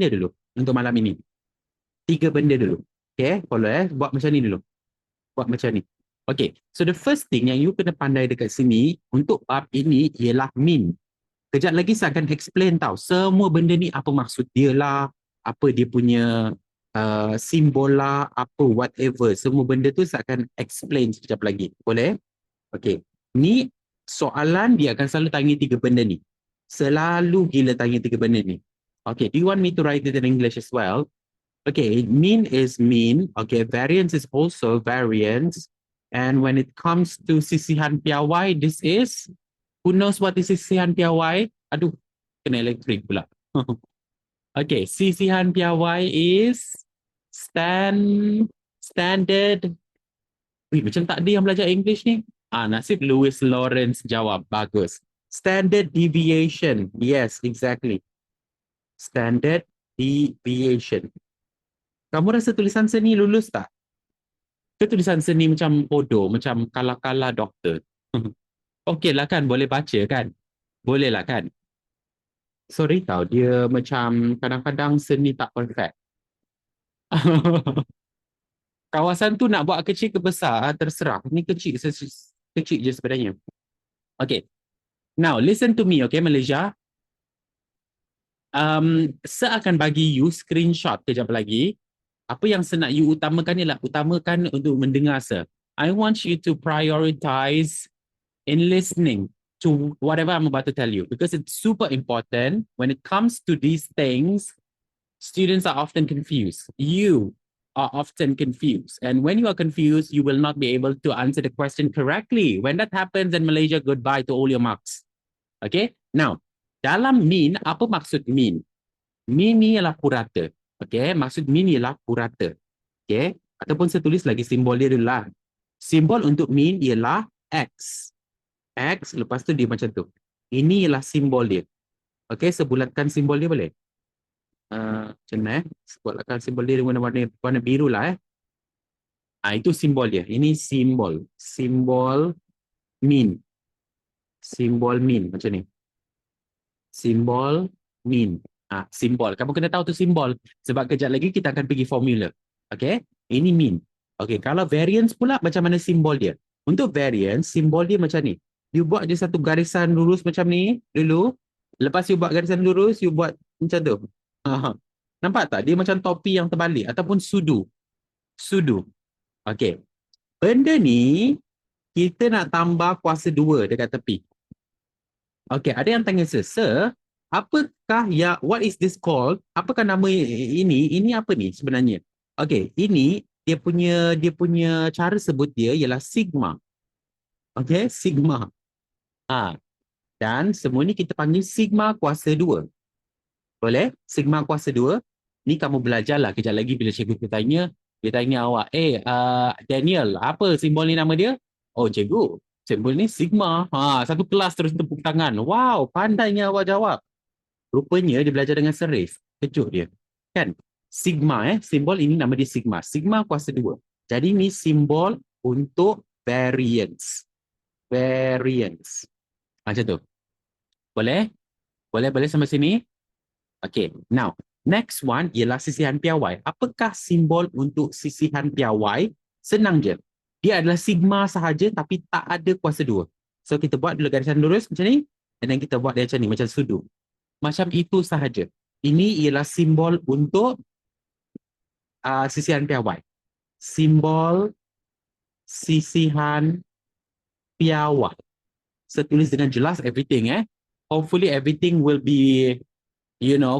benda dulu untuk malam ini. 3 benda dulu. Okay, follow buat macam ni dulu. Buat macam ni. Okay, so the first thing yang you kena pandai dekat sini untuk bab ini ialah mean. Kejap lagi saya akan explain tau. Semua benda ni apa maksud dia lah, apa dia punya simbol lah, apa whatever. Semua benda tu saya akan explain sekejap lagi. Boleh? Okay. Ni soalan dia akan selalu tanya 3 benda ni. Selalu gila tanya 3 benda ni. Okay, do you want me to write it in English as well? Okay, mean is mean. Okay, variance is also variance. And when it comes to sisihan piawai, this is, who knows what is sisihan piawai? Aduh, kena elektrik pula. Okay, sisihan piawai is standard. Wih, macam tak ada yang belajar English ni. Nasib Lewis Lawrence jawab. Bagus. Standard deviation. Yes, exactly. Standard deviation. Kamu rasa tulisan seni lulus tak? Ke tulisan seni macam bodoh, macam kala-kala doktor? Okey lah kan, boleh baca kan? Boleh lah kan? Sorry tau, dia macam kadang-kadang seni tak perfect. Kawasan tu nak buat kecil ke besar, terserah. Ni kecil je sebenarnya. Okay. Now, listen to me, okay, Malaysia. Saya akan bagi you screenshot kejap lagi. Apa yang saya nak you utamakan ialah utamakan untuk mendengar saya. I want you to prioritize in listening to whatever I'm about to tell you because it's super important. When it comes to these things, students are often confused. You are often confused. And when you are confused, you will not be able to answer the question correctly. When that happens in Malaysia, goodbye to all your marks. Okay? Now, dalam mean, apa maksud mean? Mean ni ialah purata. Okay? Maksud mean ialah purata. Okay? Ataupun saya tulis lagi simbol dia dulu lah. Simbol untuk mean ialah X. X, lepas tu dia macam tu. Ini ialah simbol dia. Okay? Sebulatkan simbol dia boleh? Macam mana buatkan simbol dia dengan warna biru lah itu simbol dia. Ini simbol mean. Simbol mean macam ni. Simbol mean. Simbol. Kamu kena tahu tu simbol sebab kejap lagi kita akan pergi formula. Okay? Ini mean. Okay, kalau variance pula macam mana simbol dia? Untuk variance, simbol dia macam ni. You buat je satu garisan lurus macam ni dulu. Lepas you buat garisan lurus, you buat macam tu. Nampak tak? Dia macam topi yang terbalik ataupun sudu. Sudu. Okey. Benda ni kita nak tambah kuasa 2 dekat tepi. Okey, ada yang tanya saya, apakah ya, what is this called? Apakah nama ini? Ini apa ni sebenarnya? Okey, ini dia punya cara sebut dia ialah sigma. Okey, sigma. Dan semua ni kita panggil sigma kuasa 2. Boleh? Sigma kuasa 2. Ni kamu belajarlah kejap lagi bila cikgu dia tanya awak, Daniel, apa simbol ni nama dia? Oh, cikgu, simbol ni sigma. Satu kelas terus tepuk tangan. Wow, pandainya awak jawab. Rupanya dia belajar dengan serif. Kejut dia. Kan? Sigma, simbol ini nama dia sigma. Sigma kuasa 2. Jadi ni simbol untuk variance. Variance. Macam tu. Boleh? Boleh sampai sini? Okay, now, next one ialah sisihan piawai. Apakah simbol untuk sisihan piawai? Senang je. Dia adalah sigma sahaja tapi tak ada kuasa 2. So, kita buat dulu garisan lurus macam ni. Dan kita buat dia macam ni, macam sudu. Macam itu sahaja. Ini ialah simbol untuk sisihan piawai. Simbol sisihan piawai. Saya tulis dengan jelas everything. Hopefully everything will be,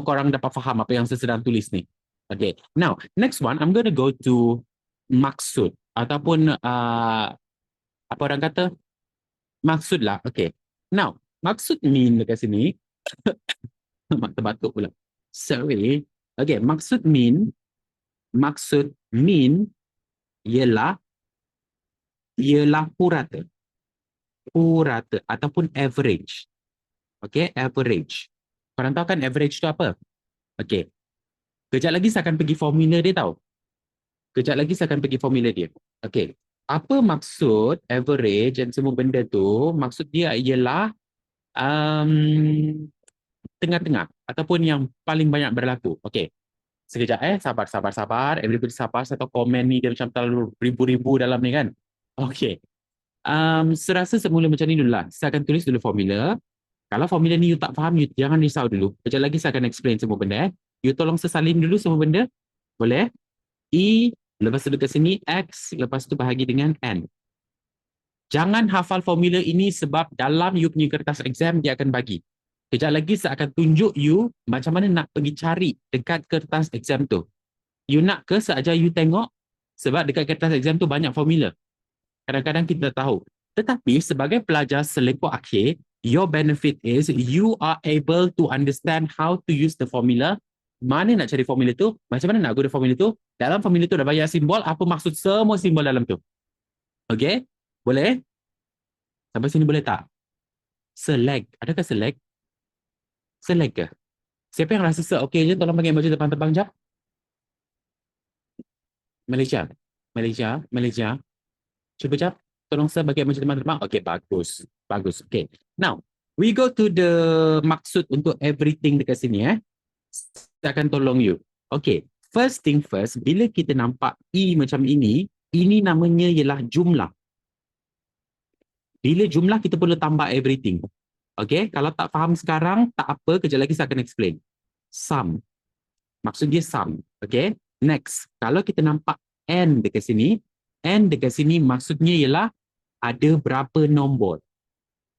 korang dapat faham apa yang saya sedang tulis ni. Okay. Now, next one, I'm going to go to maksud. Ataupun, apa orang kata? Maksud lah. Okay. Now, maksud mean dekat sini. Terbatuk pula. Sorry. Okay, maksud mean ialah purata. Purata ataupun average. Okay, average. Korang tahu kan average tu apa? Okay. Kejap lagi saya akan pergi formula dia tahu. Okay. Apa maksud average dan semua benda tu? Maksud dia ialah tengah-tengah ataupun yang paling banyak berlaku? Okey. Sekejap sabar. Everybody sabar, saya tahu komen ni dia macam terlalu ribu-ribu dalam ni kan. Okey. Serasa semula macam ni dululah. Saya akan tulis dulu formula. Kalau formula ni you tak faham, you jangan risau dulu. Sekejap lagi saya akan explain semua benda. You tolong sesalin dulu semua benda. Boleh? E, lepas tu dekat sini X, lepas tu bahagi dengan N. Jangan hafal formula ini sebab dalam you punya kertas exam dia akan bagi. Sekejap lagi saya akan tunjuk you macam mana nak pergi cari dekat kertas exam tu. You nak ke sahaja you tengok? Sebab dekat kertas exam tu banyak formula. Kadang-kadang kita tahu. Tetapi sebagai pelajar selekor akhir, your benefit is you are able to understand how to use the formula. Mana nak cari formula tu, macam mana nak guna formula tu. Dalam formula tu dah bayar simbol, apa maksud semua simbol dalam tu. Okay? Boleh? Sampai sini boleh tak? Select. Adakah select? Select ke? Siapa yang rasa okay je, tolong bagi baju depan terbang jap. Malaysia. Cuba jap. Tolong saya bagi baju depan terbang. Okay, bagus. Okay. Now, we go to the maksud untuk everything dekat sini. Saya akan tolong you. Okay. First thing first, bila kita nampak E macam ini namanya ialah jumlah. Bila jumlah, kita perlu tambah everything. Okay, kalau tak faham sekarang, tak apa, kejap lagi saya akan explain. Sum. Maksud dia sum. Okay, next. Kalau kita nampak N dekat sini maksudnya ialah ada berapa nombor.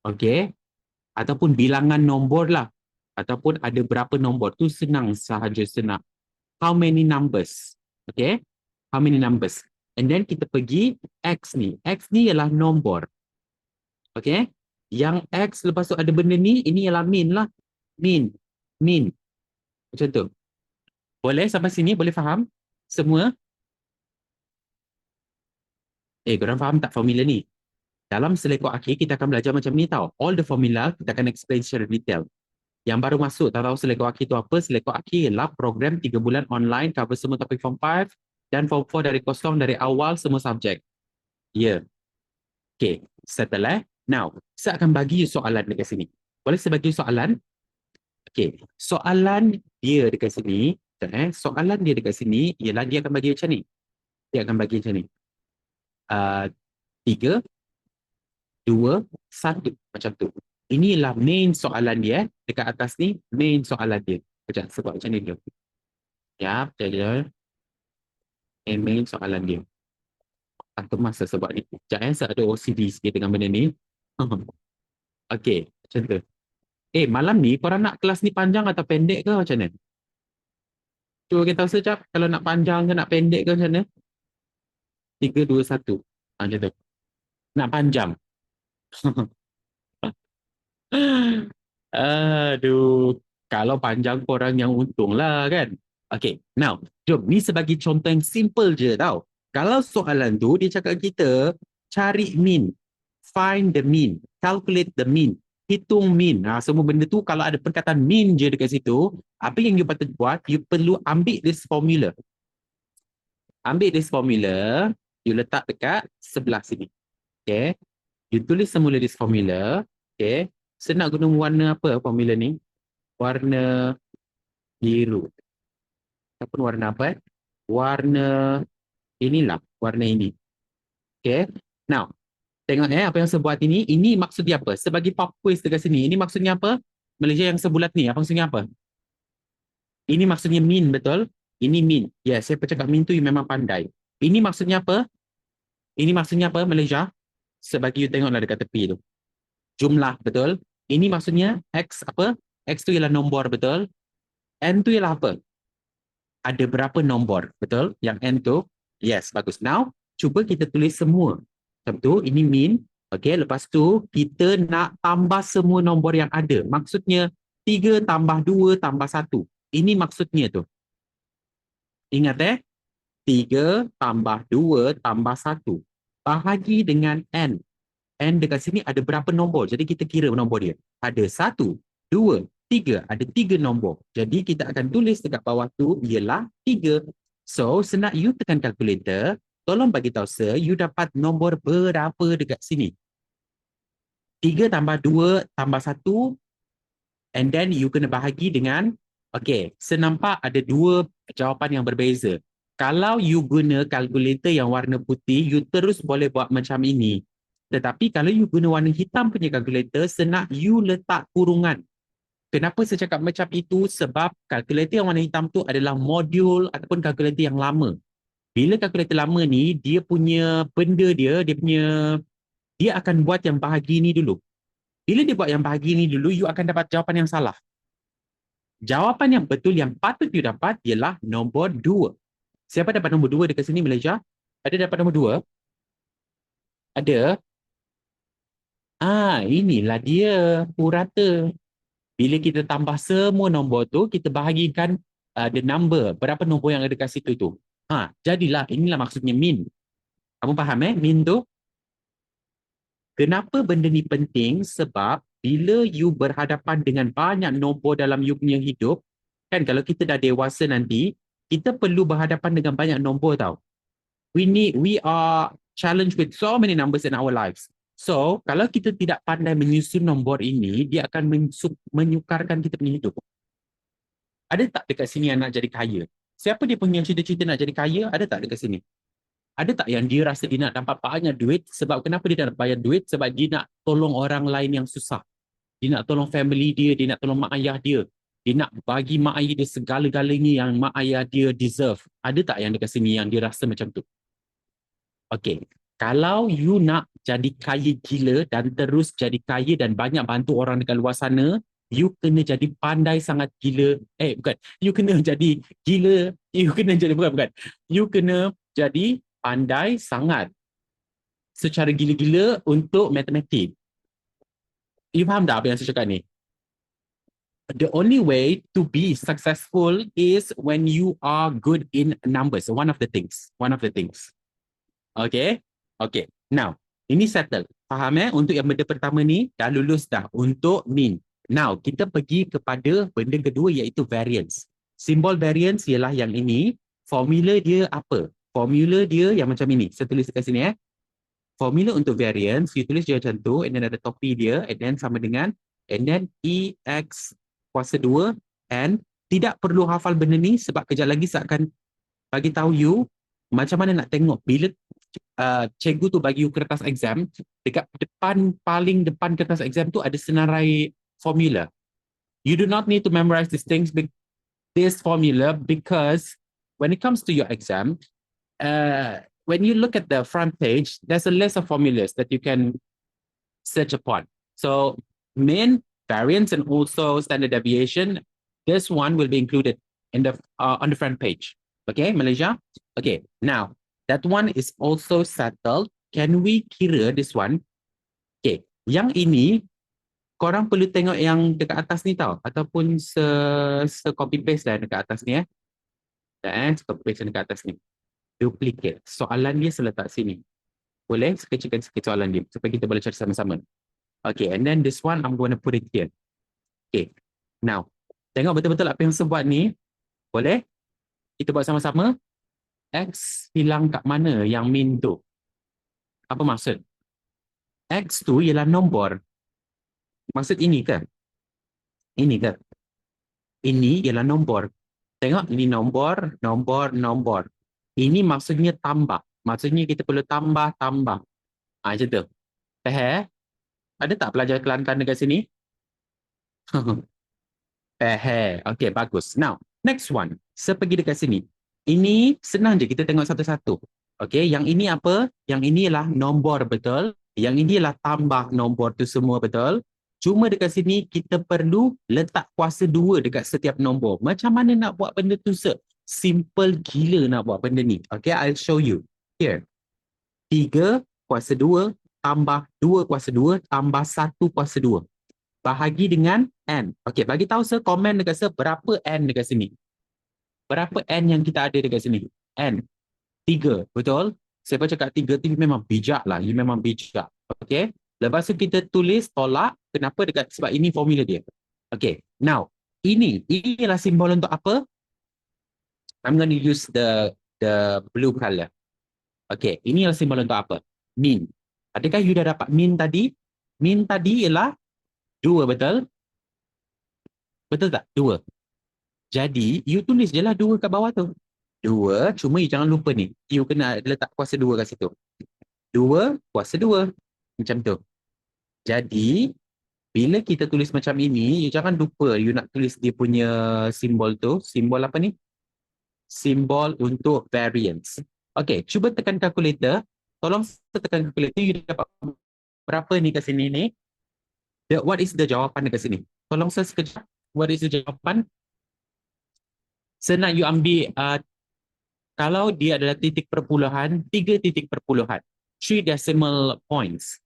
Okay, ataupun bilangan nombor lah. Ataupun ada berapa nombor. Tu senang sahaja senang. How many numbers? Okay, how many numbers? And then kita pergi X ni. X ni ialah nombor. Okay, yang X lepas tu ada benda ni, ini ialah min lah. Min. Macam tu. Boleh sampai sini? Boleh faham? Semua? Korang faham tak formula ni? Dalam selekor akhir, kita akan belajar macam ni tau. All the formula, kita akan explain secara detail. Yang baru masuk, tak tahu selekor akhir tu apa? Selekor akhir ialah program 3 bulan online, cover semua topik Form 5 dan Form 4 dari kosong, dari awal semua subjek. Ya. Yeah. Okay, settle Now, saya akan bagi you soalan dekat sini. Boleh saya bagi you soalan? Okay, soalan dia dekat sini, soalan dia dekat sini ialah dia akan bagi macam ni. Dia akan bagi macam ni. 3, 2, 1 macam tu. Inilah main soalan dia. Dekat atas ni, main soalan dia. Sekejap, sebab macam ni dia. Ya, betul. Main soalan dia. Aku masa sebab ni. Sekejap saya ada OCD sikit dengan benda ni. Okay, macam tu. Malam ni korang nak kelas ni panjang atau pendek ke macam mana? Cuba kita tahu sekejap. Kalau nak panjang ke nak pendek ke macam mana? 3, 2, 1. Macam tu. Nak panjang. Aduh. Kalau panjang korang yang untung lah kan. Okay, now. Jom, ni sebagai contoh yang simple je tau. Kalau soalan tu dia cakap kita cari min. Find the mean. Calculate the mean. Hitung min. Semua benda tu kalau ada perkataan min je dekat situ, apa yang you patut buat, you perlu ambil this formula. Ambil this formula, you letak dekat sebelah sini. Okay. You tulis semula this formula. Okay. Saya nak guna warna apa formula ni? Warna biru. Ataupun warna apa? Warna inilah. Warna ini. Okay. Now, tengok apa yang saya buat ini. Ini maksudnya apa? Sebagai pop quiz dekat sini. Ini maksudnya apa? Malaysia yang sebulat ni. Apa maksudnya apa? Ini maksudnya min, betul? Ini min. Ya, saya percakap min tu you memang pandai. Ini maksudnya apa? Ini maksudnya apa Malaysia? Sebagi you tengoklah dekat tepi tu. Jumlah, betul? Ini maksudnya X apa? X tu ialah nombor, betul? N tu ialah apa? Ada berapa nombor, betul? Yang N tu? Yes, bagus. Now, cuba kita tulis semua. Macam tu, ini min. Okay, lepas tu kita nak tambah semua nombor yang ada. Maksudnya 3 tambah 2 tambah 1. Ini maksudnya tu. Ingat 3 tambah 2 tambah 1. Bahagi dengan N. N dekat sini ada berapa nombor? Jadi kita kira nombor dia. Ada 1, 2, 3. Ada 3 nombor. Jadi kita akan tulis dekat bawah tu ialah 3. So, senak you tekan kalkulator. Tolong bagi tahu saya, you dapat nombor berapa dekat sini? 3 tambah 2 tambah 1. And then you kena bahagi dengan Okey, senampak ada dua jawapan yang berbeza. Kalau you guna kalkulator yang warna putih, you terus boleh buat macam ini. Tetapi kalau you guna warna hitam punya kalkulator, senang you letak kurungan. Kenapa saya cakap macam itu? Sebab kalkulator yang warna hitam tu adalah modul ataupun kalkulator yang lama. Bila kalkulator lama ni, dia punya benda dia akan buat yang bahagi ni dulu. Bila dia buat yang bahagi ni dulu, you akan dapat jawapan yang salah. Jawapan yang betul yang patut you dapat ialah nombor 2. Siapa dapat nombor 2 dekat sini Malaysia? Ada dapat nombor 2? Ada? Inilah dia purata. Bila kita tambah semua nombor tu, kita bahagikan the number, berapa nombor yang ada dekat situ tu. Jadilah, inilah maksudnya min. Kamu faham min tu? Kenapa benda ni penting? Sebab bila you berhadapan dengan banyak nombor dalam you punya hidup, kan kalau kita dah dewasa nanti, kita perlu berhadapan dengan banyak nombor tau. We are challenged with so many numbers in our lives. So, kalau kita tidak pandai menyusun nombor ini, dia akan menyukarkan kita punya hidup. Ada tak dekat sini yang nak jadi kaya? Siapa dia punya cita-cita nak jadi kaya? Ada tak dekat sini? Ada tak yang dia rasa dia nak dapat banyak duit? Sebab kenapa dia nak bayar duit? Sebab dia nak tolong orang lain yang susah. Dia nak tolong family dia nak tolong mak ayah dia. Dia nak bagi mak ayah dia segala-galanya yang mak ayah dia deserve. Ada tak yang dekat sini yang dia rasa macam tu? Okay. Kalau you nak jadi kaya gila dan terus jadi kaya dan banyak bantu orang dekat luar sana, you kena jadi pandai sangat gila. Bukan. You kena jadi gila. You kena jadi, bukan. You kena jadi pandai sangat secara gila-gila untuk matematik. You faham tak apa yang saya cakap ni? The only way to be successful is when you are good in numbers. One of the things. Okay? Okay. Now, ini settle. Faham Untuk yang benda pertama ni, dah lulus dah. Untuk min. Now, kita pergi kepada benda kedua iaitu variance. Simbol variance ialah yang ini. Formula dia apa? Formula dia yang macam ini. Saya tulis dekat sini Formula untuk variance, you tulis dia macam tu, and then ada topi dia, and then sama dengan, and then EX kuasa 2, and tidak perlu hafal benda ni sebab kejap lagi saya akan bagi tahu you macam mana nak tengok bila cikgu tu bagi you kertas exam, dekat paling depan kertas exam tu ada senarai formula. You do not need to memorize these things, this formula, because when it comes to your exam, when you look at the front page, there's a list of formulas that you can search upon. So mean, variance, and also standard deviation, this one will be included in the on the front page. Okay, Malaysia? Okay, now, that one is also settled. Can we kira this one? Okay, yang ini, korang perlu tengok yang dekat atas ni tau, ataupun copy paste lah dekat atas ni copy paste dekat atas ni. Duplicate. Soalan dia saya letak sini. Boleh? Saya kecilkan sikit soalan dia supaya kita boleh cari sama-sama. Okay, and then this one I'm going to put it here. Okay, now, tengok betul-betul apa yang saya buat ni. Boleh? Kita buat sama-sama. X hilang kat mana yang min tu? Apa maksud? X tu ialah nombor. Maksud ini ke? Ini ke? Ini ialah nombor. Tengok, ini nombor. Ini maksudnya tambah. Maksudnya kita perlu tambah. Macam tu. Ada tak pelajar Kelantan dekat sini? Okay, bagus. Now, next one. Saya pergi dekat sini. Ini senang je kita tengok satu-satu. Okay, yang ini apa? Yang ini ialah nombor, betul? Yang ini ialah tambah nombor tu semua, betul? Cuma dekat sini kita perlu letak kuasa 2 dekat setiap nombor. Macam mana nak buat benda tu, sir? Simple gila nak buat benda ni. Okay, I'll show you. Here. 3 kuasa 2 tambah 2 kuasa 2 tambah 1 kuasa 2. Bahagi dengan N. Okay, bagi tahu saya, komen dekat saya berapa N dekat sini. Berapa N yang kita ada dekat sini? N. 3, betul? Saya cakap 3 tu memang bijak lah. You memang bijak. Okay. Lepas tu kita tulis tolak. Kenapa? Sebab ini formula dia. Okay. Now, ini ialah simbol untuk apa? I'm going to use the blue color. Okay. Ini ialah simbol untuk apa? Min. Adakah you dah dapat min tadi? Min tadi ialah 2, betul? Betul tak? 2. Jadi, you tulis je lah 2 kat bawah tu. 2, cuma you jangan lupa ni. You kena letak kuasa 2 kat situ. 2 kuasa 2. Macam tu. Jadi, bila kita tulis macam ini, you jangan lupa you nak tulis dia punya simbol tu. Simbol apa ni? Simbol untuk variance. Okay, cuba tekan calculator. Tolong tekan calculator, you dapat berapa ni kat sini ni? What is the jawapan dekat sini? Tolong saya sekejap. What is the jawapan? Senang you ambil, kalau dia adalah titik perpuluhan, 3 titik perpuluhan. 3 decimal points.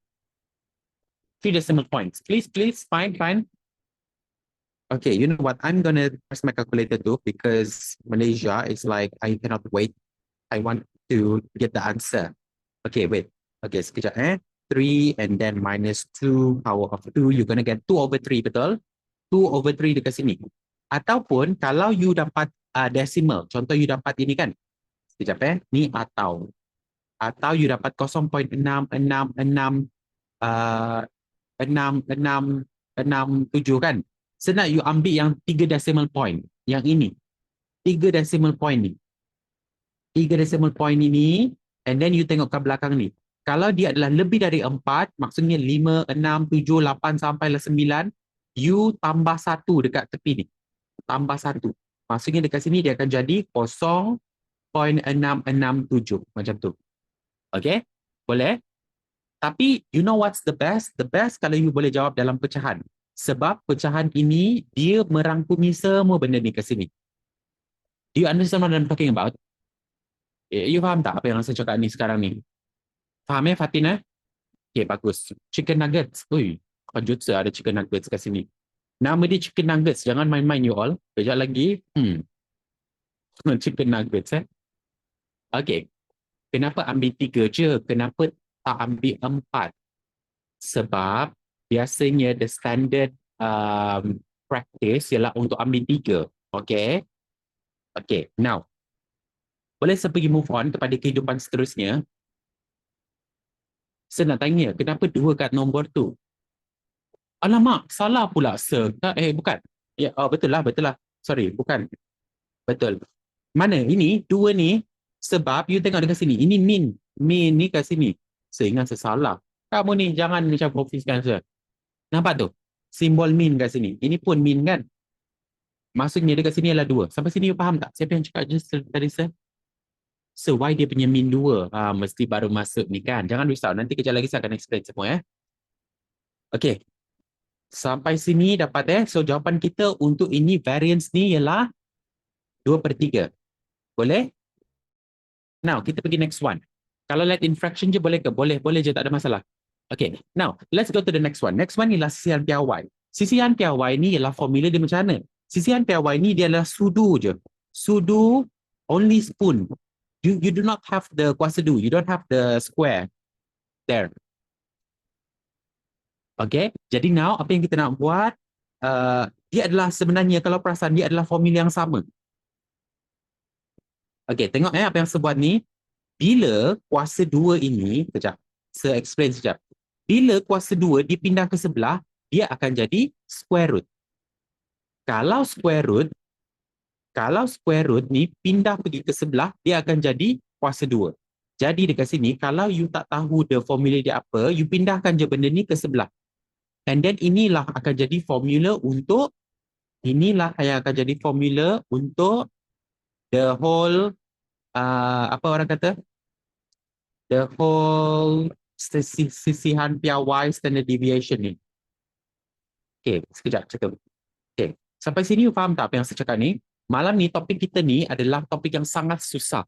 3 decimal points. Please, fine. Okay, you know what? I'm gonna press my calculator too because Malaysia is like, I cannot wait. I want to get the answer. Okay, wait. Okay, sekejap 3 and then minus 2 power of 2. You're gonna get 2/3, betul? 2/3 dekat sini. Ataupun kalau you dapat decimal, contoh you dapat ini kan. Sekejap ni atau you dapat 0.6666 667 kan. Senang you ambil yang 3 decimal point. Yang ini. 3 decimal point ni. 3 decimal point ini. And then you tengok ke belakang ni. Kalau dia adalah lebih dari 4, maksudnya 5, 6, 7, 8 sampai 9, you tambah 1 dekat tepi ni. Tambah 1. Maksudnya dekat sini dia akan jadi 0.667. Macam tu. Okay? Boleh? Tapi you know what's the best? The best kalau you boleh jawab dalam pecahan. Sebab pecahan ini dia merangkumi semua benda ni ke sini. Do you understand what I'm talking about? You faham tak apa yang saya cakap ni sekarang ni? Faham Fatin Okay, bagus. Chicken nuggets. Ui, kejut ada chicken nuggets kat sini. Nama dia chicken nuggets. Jangan main-main you all. Kejap lagi. Chicken nuggets Okay. Kenapa ambil 3 je? Kenapa tak ambil 4? Sebab biasanya the standard practice ialah untuk ambil 3. Okay. Okay, now. Boleh saya pergi move on kepada kehidupan seterusnya? Saya nak tanya, kenapa 2 kat nombor tu? Alamak, salah pula sir. Bukan. Ya, betul lah. Sorry, bukan. Betul. Mana? Ini, 2 ni, sebab you tengok dekat sini. Ini min. Min ni kat sini. Saya ingat saya salah. Kamu ni jangan macam confuse-kan sir. Nampak tu? Simbol min kat sini. Ini pun min kan? Maksudnya dekat sini adalah 2. Sampai sini you faham tak? Siapa yang cakap just tadi sir? So why dia punya min 2? Mesti baru masuk ni kan? Jangan risau. Nanti kejap lagi saya akan explain semua Okay. Sampai sini dapat So jawapan kita untuk ini variance ni ialah 2/3. Boleh? Now kita pergi next one. Kalau lihat infraction je boleh ke? Boleh je, tak ada masalah. Okay, now let's go to the next one. Next one ialah sisihan piawai. Sisihan piawai ni ialah formula dia macam mana? Sisihan piawai ni dia adalah sudu je. Sudu only spoon. You do not have the kuasa du. You don't have the square there. Okay, jadi now apa yang kita nak buat? Dia adalah sebenarnya kalau perasan dia adalah formula yang sama. Okay, tengok apa yang saya buat ni. Bila kuasa 2 ini, kejap, saya explain sekejap. Bila kuasa 2 dipindah ke sebelah, dia akan jadi square root. Kalau square root ni pindah pergi ke sebelah, dia akan jadi kuasa 2. Jadi dekat sini, kalau you tak tahu the formula dia apa, you pindahkan je benda ni ke sebelah. And then inilah akan jadi formula untuk, the whole, apa orang kata? The whole sisihan piawai standard deviation ni. Okay, sekejap cakap. Okay, sampai sini you faham tak apa yang saya cakap ni? Malam ni topik kita ni adalah topik yang sangat susah.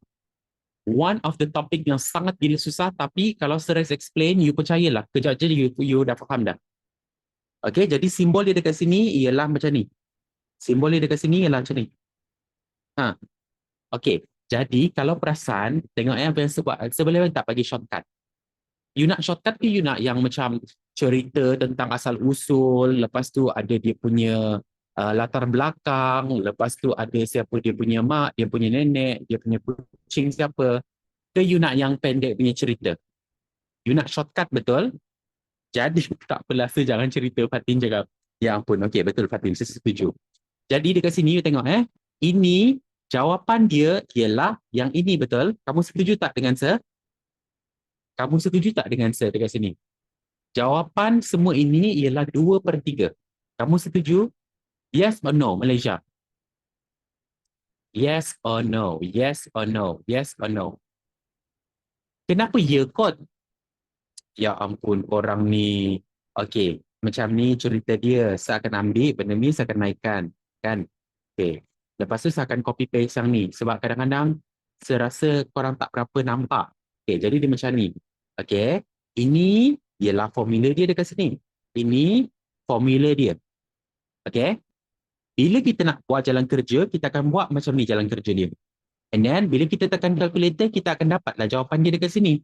One of the topic yang sangat gila susah, tapi kalau saya explain, you percayalah. Kejap je you dah faham dah. Okay, jadi simbol dia dekat sini ialah macam ni. Simbol dia dekat sini ialah macam ni. Okay. Jadi, kalau perasan, tengok apa yang saya buat. Saya boleh tak bagi shortcut. You nak shortcut ke you nak yang macam cerita tentang asal-usul, lepas tu ada dia punya latar belakang, lepas tu ada siapa dia punya mak, dia punya nenek, dia punya kucing siapa. Ke you nak yang pendek punya cerita? You nak shortcut betul? Jadi, tak apalah, saya jangan cerita. Fatin cakap, ya ampun, okay, betul Fatin, saya setuju. Jadi dekat sini you tengok Ini jawapan dia ialah yang ini, betul? Kamu setuju tak dengan saya? Kamu setuju tak dengan saya dekat sini? Jawapan semua ini ialah 2/3. Kamu setuju? Yes or no, Malaysia? Yes or no? Yes or no? Yes or no? Kenapa ya kot? Ya ampun, korang ni. Okey, macam ni cerita dia. Saya akan ambil benda ni, saya akan naikkan. Kan? Okey. Lepas tu saya akan copy paste yang ni. Sebab kadang-kadang saya rasa korang tak berapa nampak. Okey, jadi dia macam ni. Okey. Ini ialah formula dia dekat sini. Ini formula dia. Okey. Bila kita nak buat jalan kerja, kita akan buat macam ni jalan kerja dia. And then, bila kita tekan calculator, kita akan dapatlah jawapan dia dekat sini.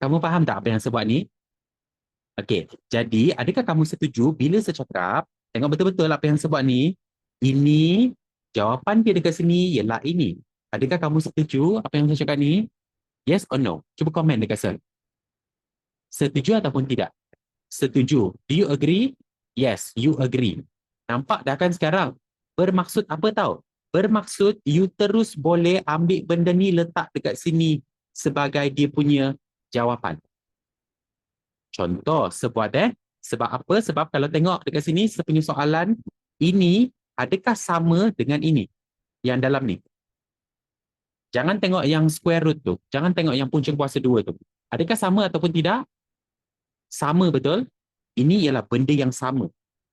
Kamu faham tak apa yang saya buat ni? Okey, jadi adakah kamu setuju bila saya cakap, tengok betul-betul apa yang saya buat ni, ini, jawapan dia dekat sini ialah ini. Adakah kamu setuju apa yang saya cakap ni? Yes or no? Cuba komen dekat saya. Setuju ataupun tidak? Setuju. Do you agree? Yes, you agree. Nampak dah kan sekarang? Bermaksud apa tahu? Bermaksud you terus boleh ambil benda ni letak dekat sini sebagai dia punya jawapan. Contoh, sebuah sebab apa? Sebab kalau tengok dekat sini, saya punya soalan, ini adakah sama dengan ini? Yang dalam ni. Jangan tengok yang square root tu. Jangan tengok yang punca kuasa 2 tu. Adakah sama ataupun tidak? Sama, betul? Ini ialah benda yang sama.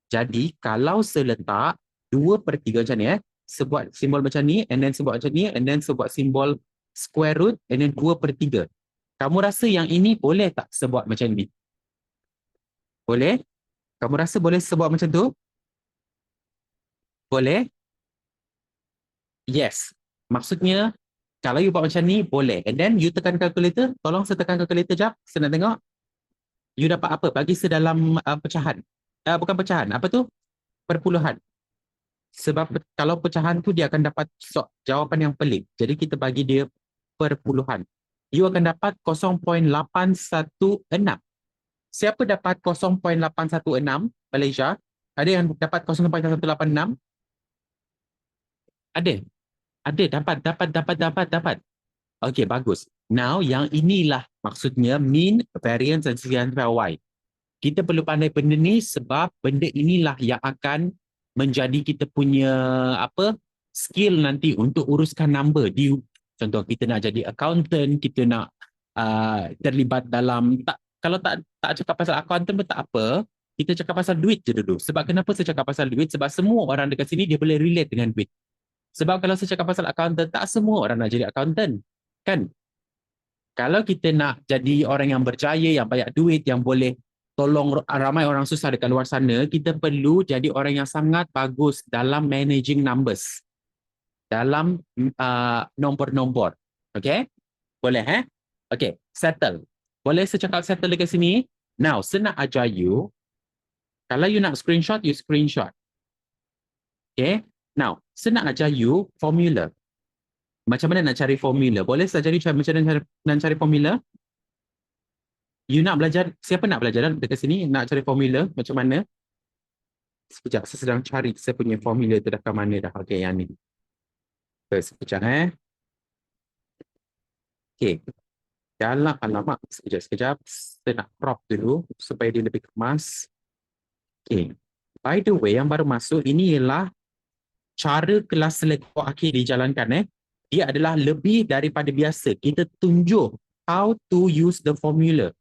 Jadi, kalau saya letak 2/3 macam ni, sebuat simbol macam ni, and then sebuat macam ni, and then sebuat simbol square root, and then 2/3. Kamu rasa yang ini boleh tak sebuat macam ni? Boleh? Kamu rasa boleh sebuat macam tu? Boleh? Yes. Maksudnya, kalau you buat macam ni, boleh. And then, you tekan calculator. Tolong saya tekan calculator jap. Saya nak tengok. You dapat apa? Bagi saya dalam pecahan. Bukan pecahan. Apa tu? Perpuluhan. Sebab kalau pecahan tu, dia akan dapat jawapan yang pelik. Jadi, kita bagi dia perpuluhan. You akan dapat 0.816. Siapa dapat 0.816? Malaysia? Ada yang dapat 0.186? Ada. Ada, dapat. Okey, bagus. Now, yang inilah maksudnya mean, variance dan significant Y. Kita perlu pandai benda ni sebab benda inilah yang akan menjadi kita punya skill nanti untuk uruskan number. Contoh, kita nak jadi accountant, kita nak terlibat dalam, kalau tak cakap pasal accountant pun tak apa, kita cakap pasal duit je dulu. Sebab kenapa saya cakap pasal duit? Sebab semua orang dekat sini dia boleh relate dengan duit. Sebab kalau saya cakap pasal accountant, tak semua orang nak jadi accountant. Kan? Kalau kita nak jadi orang yang berjaya, yang banyak duit, yang boleh tolong ramai orang susah dekat luar sana, kita perlu jadi orang yang sangat bagus dalam managing numbers. Dalam nombor-nombor. Okay? Boleh, Okay, settle. Boleh saya cakap settle dekat sini? Now, saya nak ajar you. Kalau you nak screenshot, you screenshot. Okay? Now, saya nak ajar you formula. Macam mana nak cari formula? Boleh saya ajar you macam mana nak cari formula? You nak belajar, siapa nak belajar dekat sini? Nak cari formula macam mana? Sekejap, saya sedang cari saya punya formula tu dah ke mana dah. Okay, yang ni. Sekejap, Okay. Dalam alamak, sekejap. Saya nak crop dulu supaya dia lebih kemas. Okay. By the way, yang baru masuk, ini ialah cara kelas selektor akhir dijalankan. Dia adalah lebih daripada biasa. Kita tunjuk how to use the formula.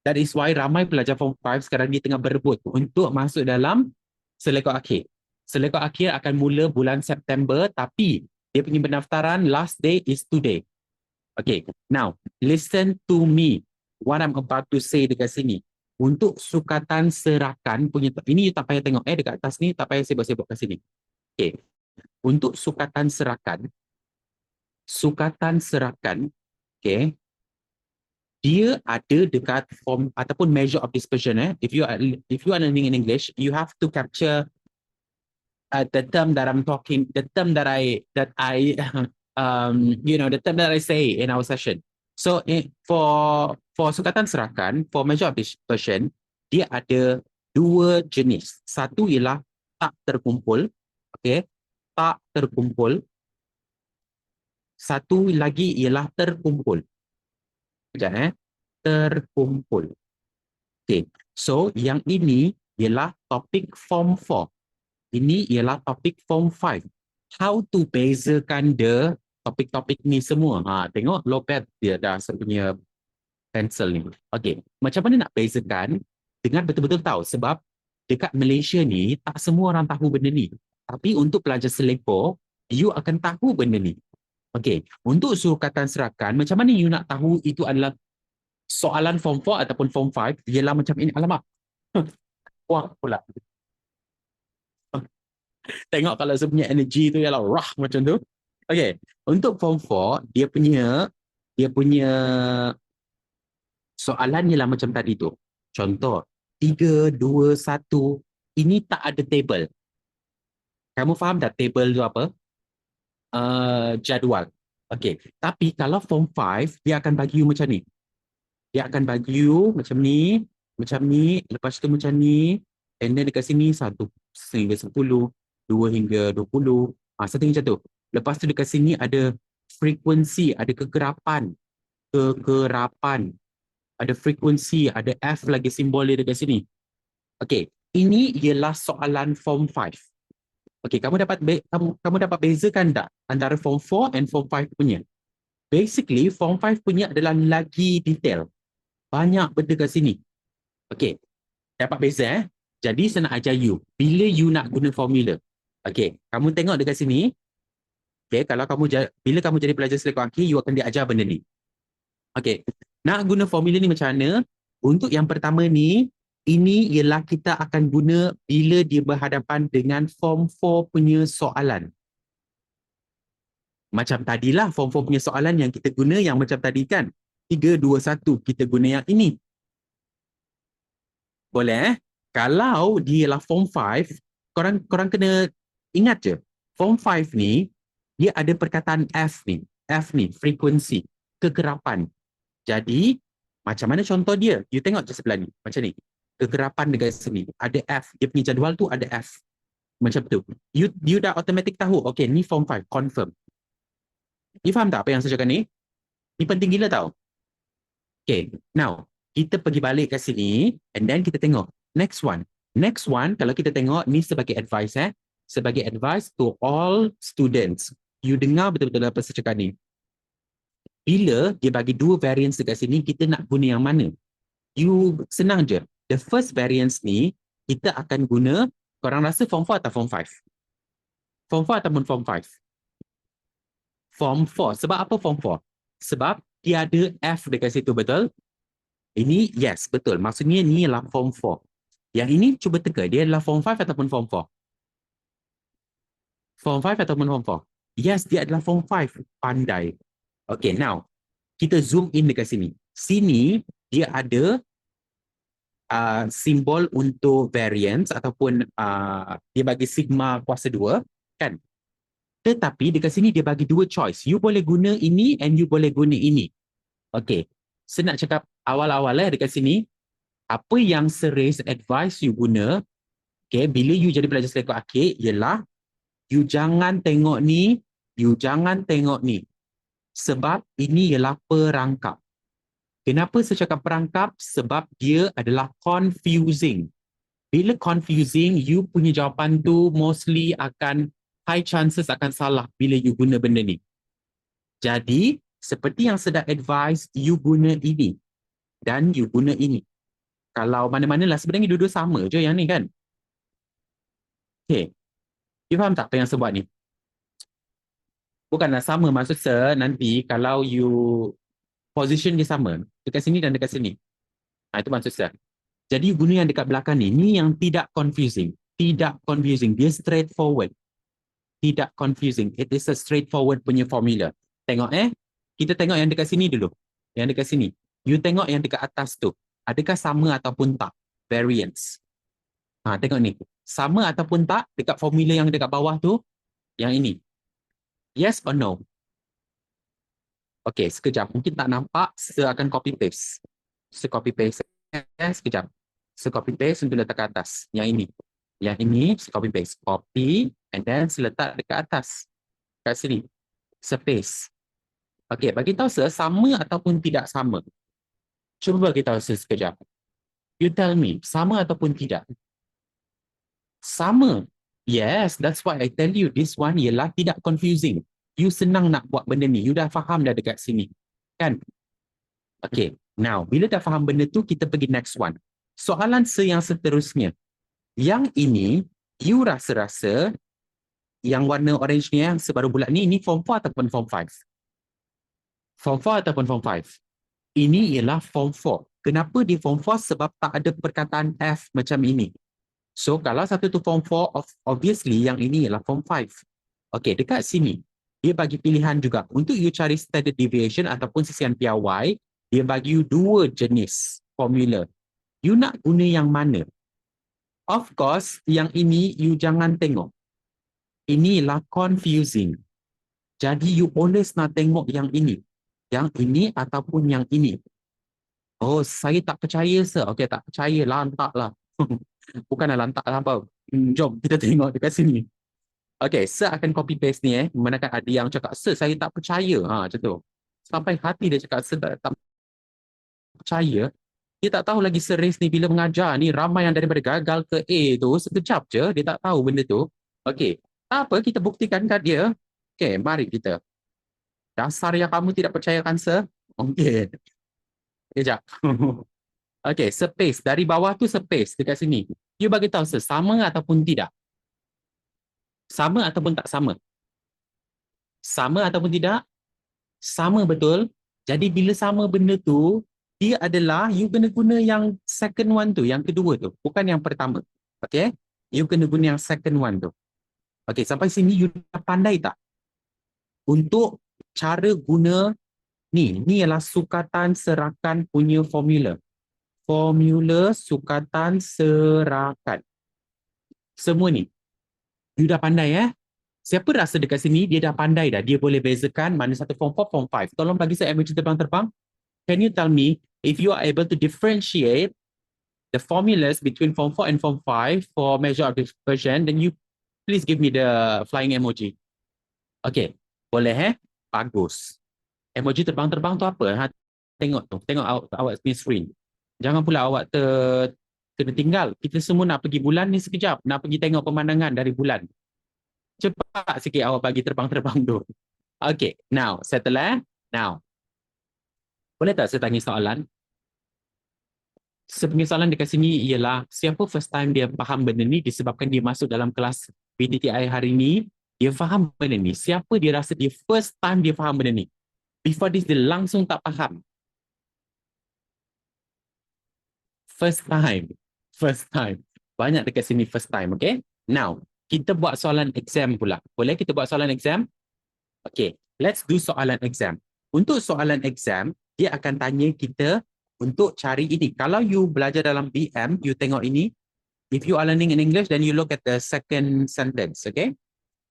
That is why ramai pelajar Form 5 sekarang ni tengah berebut untuk masuk dalam selektor akhir. Selektor akhir akan mula bulan September, tapi dia punya pendaftaran last day is today. Okay, now listen to me. What I'm about to say dekat sini. Untuk sukatan serakan punya, ini you tak payah tengok dekat atas ni, tak payah sibuk-sibuk kat sini. Okay, untuk sukatan serakan, okay, dia ada dekat form ataupun measure of dispersion. If you are learning in English, you have to capture the term that I'm talking, the term that I the term that I say in our session. So for sukatan serakan, for measure of dispersion, dia ada dua jenis. Satu ialah tak terkumpul, okay, tak terkumpul. Satu lagi ialah terkumpul. Sekejap terkumpul. Okay. So, yang ini ialah topik form 4. Ini ialah topik form 5. How to bezakan the topik-topik ni semua. Tengok Lopet dia dah punya pencil ni. Okay. Macam mana nak bezakan dengan betul-betul tahu. Sebab dekat Malaysia ni tak semua orang tahu benda ni. Tapi untuk pelajar Selangor, you akan tahu benda ni. Okay. Untuk surukatan serakan, macam mana you nak tahu itu adalah soalan form 4 ataupun form 5 ialah macam ini. Alamak. Wah pula. Tengok kalau saya punya energy tu ialah rah macam tu. Okay. Untuk form 4, dia punya soalan ialah macam tadi tu. Contoh, 3, 2, 1. Ini tak ada table. Kamu faham tak table tu apa? Jadual. Okay. Tapi kalau form 5, dia akan bagi you macam ni. Dia akan bagi you macam ni, lepas tu macam ni, and then dekat sini 1 hingga 10, 2 hingga 20, something macam tu. Lepas tu dekat sini ada frekuensi, ada kekerapan, ada frekuensi, ada F lagi simbol dia dekat sini. Okay, ini ialah soalan form 5. Okay, kamu dapat bezakan tak antara form 4 and form 5 punya? Basically, form 5 punya adalah lagi detail. Banyak benda kat sini. Okay, dapat beza Jadi saya nak ajar you. Bila you nak guna formula. Okay, kamu tengok dekat sini. Okay, bila kamu jadi pelajar Selangor akhir, you akan diajar benda ni. Okay, nak guna formula ni macam mana? Untuk yang pertama ni, ini ialah kita akan guna bila dia berhadapan dengan form 4 punya soalan. Macam tadilah form 4 punya soalan yang kita guna yang macam tadi kan. 3, 2, 1, kita guna yang ini. Boleh Kalau dia ialah form 5, korang kena ingat je. Form 5 ni, dia ada perkataan F ni. F ni, frekuensi, kegerapan. Jadi, macam mana contoh dia? You tengok je sebelah ni. Macam ni. Kegerapan dekat sini. Ada F. Dia punya jadual tu ada F. Macam tu. You dah automatic tahu. Okay, ni form 5. Confirm. You faham tak apa yang saya cakap ni? Ni penting gila tau. Okay, now, kita pergi balik ke sini and then kita tengok. Next one. Next one, kalau kita tengok, ni sebagai advice sebagai advice to all students. You dengar betul-betul apa saya cakap ni. Bila dia bagi 2 variance dekat sini, kita nak guna yang mana? You senang je. The first variance ni, kita akan guna, korang rasa form 4 atau form 5? Form 4 ataupun form 5? Form 4. Sebab apa form 4? Sebab dia ada F dekat situ, betul? Ini yes, betul. Maksudnya ni adalah form 4. Yang ini cuba teka, dia adalah form 5 ataupun form 4? Form 5 ataupun form 4? Yes, dia adalah form 5. Pandai. Okay, now, kita zoom in dekat sini. Sini, dia ada simbol untuk variance ataupun dia bagi sigma kuasa 2, kan? Tetapi dekat sini dia bagi 2 choice. You boleh guna ini and you boleh guna ini. Okay. Saya nak cakap awal-awal dekat sini, apa yang Seris advice you guna, okay, bila you jadi pelajar Selangor akhir, ialah you jangan tengok ni, you jangan tengok ni. Sebab ini ialah perangkap. Kenapa saya cakap perangkap? Sebab dia adalah confusing. Bila confusing, you punya jawapan tu mostly akan high chances akan salah bila you guna benda ni. Jadi, seperti yang saya dah advise, you guna ini dan you guna ini. Kalau mana-mana lah, sebenarnya dua-dua sama je yang ni kan. Okay. You faham tak apa yang saya buat ni? Bukanlah sama, maksud saya nanti kalau you position dia sama. Dekat sini dan dekat sini. Itu maksud saya. Jadi you guna yang dekat belakang ni. Ni yang tidak confusing. Tidak confusing. Dia straightforward. Tidak confusing. It is a straightforward punya formula. Tengok Kita tengok yang dekat sini dulu. Yang dekat sini. You tengok yang dekat atas tu. Adakah sama ataupun tak? Variance. Tengok ni. Sama ataupun tak dekat formula yang dekat bawah tu. Yang ini. Yes or no? Okay, sekejap. Mungkin tak nampak. Saya akan copy paste. Saya copy paste. Sekejap. Saya copy paste untuk letak ke atas. Yang ini. Yang ini copy paste. Copy and then seletak dekat atas. Kat sini. Space. Okey, bagi tahu sir, sama ataupun tidak sama. Cuba bagi tahu sir sekejap. You tell me, sama ataupun tidak? Sama. Yes, that's why I tell you this one ialah tidak confusing. You senang nak buat benda ni. You dah faham dah dekat sini. Kan? Okay, now bila dah faham benda tu, kita pergi next one. Soalan yang seterusnya. Yang ini, you rasa-rasa yang warna orange ni, yang sebaru bulat ni, ini form 4 ataupun form 5? Form 4 ataupun form 5? Ini ialah form 4. Kenapa dia form 4? Sebab tak ada perkataan F macam ini. So, kalau satu tu form 4, obviously yang ini ialah form 5. Okay, dekat sini, dia bagi pilihan juga. Untuk you cari standard deviation ataupun sisian piawai, dia bagi you dua jenis formula. You nak guna yang mana? Of course, yang ini you jangan tengok. Inilah confusing. Jadi, you always nak tengok yang ini. Yang ini ataupun yang ini. Oh, saya tak percaya, sir. Okay, tak percaya. Lantak lah. Bukanlah lantak lah apa. Jom, kita tengok dekat sini. Okay, sir akan copy paste ni Manakala ada yang cakap, sir, saya tak percaya. Macam tu. Sampai hati dia cakap, sir tak percaya. Dia tak tahu lagi sir Riz ni bila mengajar ni, ramai yang daripada gagal ke A tu, sekejap je, dia tak tahu benda tu. Okay, apa kita buktikan kat dia. Okay, mari kita. Dasar yang kamu tidak percayakan, sir. Okay. Sekejap. Okay, space. Dari bawah tu space dekat sini. You bagi tahu sir, sama ataupun tidak? Sama ataupun tak sama? Sama ataupun tidak? Sama betul. Jadi bila sama benda tu, dia adalah you kena guna yang second one tu, yang kedua tu, bukan yang pertama. Okay? You kena guna yang second one tu. Okay, sampai sini you dah pandai tak? Untuk cara guna ni ialah sukatan serakan punya formula. Formula sukatan serakan. Semua ni. You dah pandai Siapa rasa dekat sini dia dah pandai dah. Dia boleh bezakan mana satu form 4, form 5. Tolong bagi saya emoji terbang-terbang. Can you tell me if you are able to differentiate the formulas between form 4 and form 5 for measure of dispersion, then you please give me the flying emoji. Okay. Boleh Bagus. Emoji terbang-terbang tu apa? Tengok tu. Tengok awak punya screen. Jangan pula awak kena tinggal. Kita semua nak pergi bulan ni sekejap. Nak pergi tengok pemandangan dari bulan. Cepat sikit awak bagi terbang-terbang tu. Okay, now, settle Now, boleh tak saya tanya soalan? Sebenarnya soalan dekat sini ialah, siapa first time dia faham benda ni disebabkan dia masuk dalam kelas PTTI hari ni, dia faham benda ni. Siapa dia rasa dia first time dia faham benda ni? Before this, dia langsung tak faham. First time. First time. Banyak dekat sini first time, okay? Now, kita buat soalan exam pula. Boleh kita buat soalan exam? Okay, let's do soalan exam. Untuk soalan exam, dia akan tanya kita untuk cari ini. Kalau you belajar dalam BM, you tengok ini. If you are learning in English, then you look at the second sentence, okay?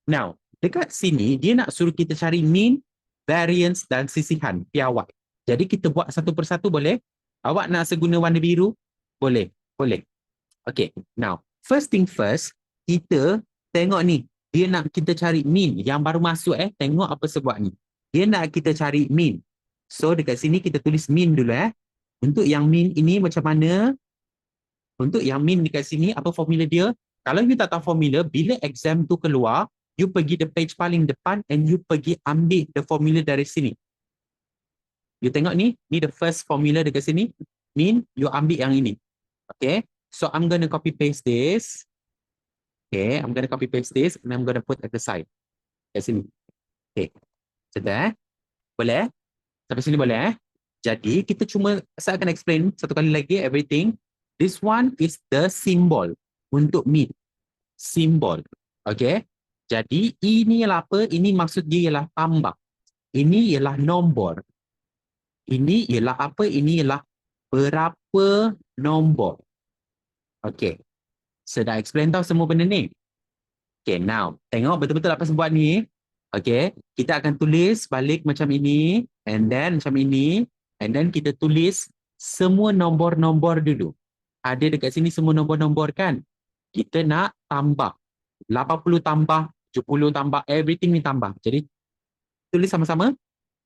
Now, dekat sini, dia nak suruh kita cari mean, variance dan sisihan, piawai. Jadi kita buat satu persatu boleh? Awak nak seguna warna biru? Boleh, boleh. Okay, now, first thing first, kita tengok ni, dia nak kita cari mean. Yang baru masuk tengok apa sebab ni. Dia nak kita cari mean. So dekat sini kita tulis mean dulu Untuk yang mean ini macam mana? Untuk yang mean dekat sini, apa formula dia? Kalau you tak tahu formula, bila exam tu keluar, you pergi the page paling depan and you pergi ambil the formula dari sini. You tengok ni the first formula dekat sini. Mean, you ambil yang ini. Okay, so I'm gonna copy paste this. Okay, I'm going to copy paste this and I'm going to put at the side. Kat sini. Okay. Sudah Boleh? Sampai sini boleh Jadi, kita saya akan explain satu kali lagi everything. This one is the symbol untuk mean. Symbol. Okay. Jadi, ini ialah apa? Ini maksud dia ialah tambah. Ini ialah nombor. Ini ialah apa? Ini ialah berapa nombor. Okay. Saya dah explain tau semua benda ni. Okay, now. Tengok betul-betul apa sebab ni. Okay. Kita akan tulis balik macam ini. And then macam ini. And then kita tulis semua nombor-nombor dulu. Ada dekat sini semua nombor-nombor kan? Kita nak tambah. 80 tambah, 70 tambah, everything ni tambah. Jadi, tulis sama-sama.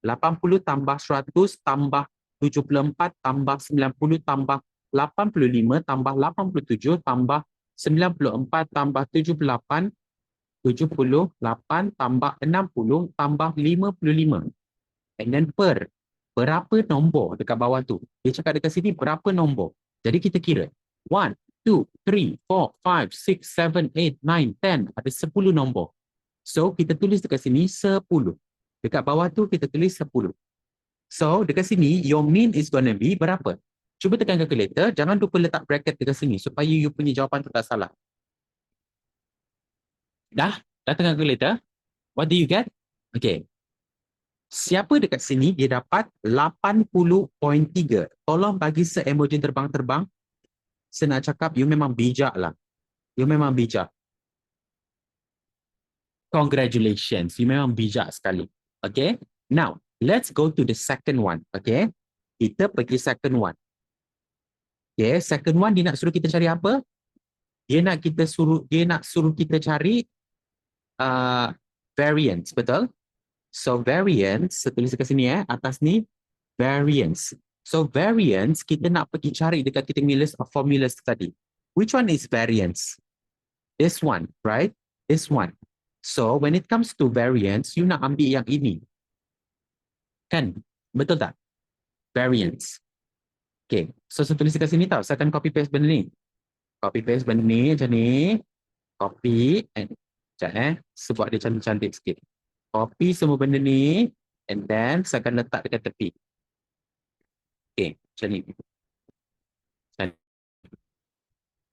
80 tambah 100 tambah 74 tambah 90 tambah 85 tambah 87 tambah 94 tambah 78, 78 tambah 60 tambah 55. And then berapa nombor dekat bawah tu? Dia cakap dekat sini berapa nombor. Jadi kita kira. 1, 2, 3, 4, 5, 6, 7, 8, 9, 10. Ada 10 nombor. So, kita tulis dekat sini 10. Dekat bawah tu kita tulis 10. So, dekat sini, your mean is gonna be berapa? Cuba tekan calculator, jangan lupa letak bracket dekat sini supaya you punya jawapan tu tak salah. Dah? Dah tekan calculator? What do you get? Okay. Siapa dekat sini dia dapat 80.3. Tolong bagi se-emoji terbang-terbang. Saya nak cakap you memang bijak lah. You memang bijak. Congratulations. You memang bijak sekali. Okay. Now, let's go to the second one. Okay. Kita pergi second one. Okay. Second one dia nak suruh kita cari apa? Dia nak suruh kita cari variance. Betul? So variance, saya tulis dekat sini atas ni, variance. So variance, kita nak pergi cari dekat kita punya list of formulas tadi. Which one is variance? This one, right? This one. So when it comes to variance, you nak ambil yang ini. Kan? Betul tak? Variance. Okay, so saya tulis dekat sini tau, saya akan copy paste benda ni. Copy paste benda ni macam ni. Copy, and sekejap sebab dia cantik-cantik sikit. Copy semua benda ni, and then saya akan letak dekat tepi. Okay, macam ni.